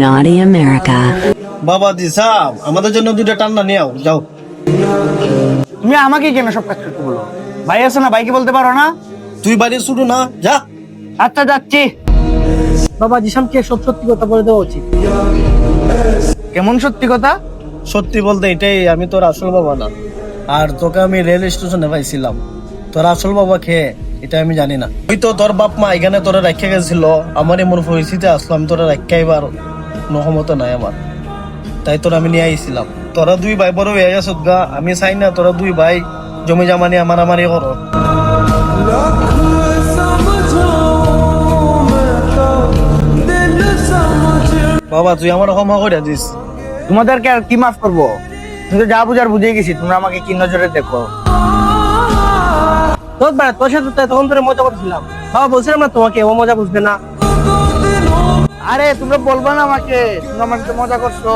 Naughty America. বাবা দি সাহ আমাদের জন্য দুইটা টান্না নিয়ে আও যাও। তুমি আমাকে কেন সব কাজ করতে বলো? ভাই আছে না, ভাইকে বলতে পারো না? তুই বাইরে শুরু না যা। আচ্ছা যাচ্ছি। বাবা জিসামকে সব সত্যি কথা বলে দেওয়া উচিত। কেমন সত্যি কথা? সত্যি বলতে এটাই, আমি তোর আসল বাবা না। আর তোকে আমি রেল স্টেশনে পাইছিলাম, তোর আসল বাবা খেয়ে এটা আমি জানি না। ওই তো তোর বাপ মা এখানে তোরা রাখা গেছিল, আমার এমন পরিস্থিতি আসলাম তোরা রাখা এবার নহমত নাই আমার, তাই তোরা আমি নিয়ে আইছিলাম। তোরা দুই ভাই বড় হয়ে গেছ গা, আমি চাই না তোরা দুই ভাই জমি জামা নিয়ে মারামারি করো। বাবা তুই আমার ক্ষমা করে দিস। তোমাদেরকে আর কি মাফ করবো? তুমি তো যা বুঝার বুঝে গেছি, তোমরা আমাকে কি নজরে দেখো। তোর সাথে তো তখন ধরে মজা করছিলাম। বাবা বলছিলাম না তোমাকে, ও মজা বুঝবে না। আরে তোমরা বলবা না আমাকে, তোমরা আমার সাথে মজা করছো।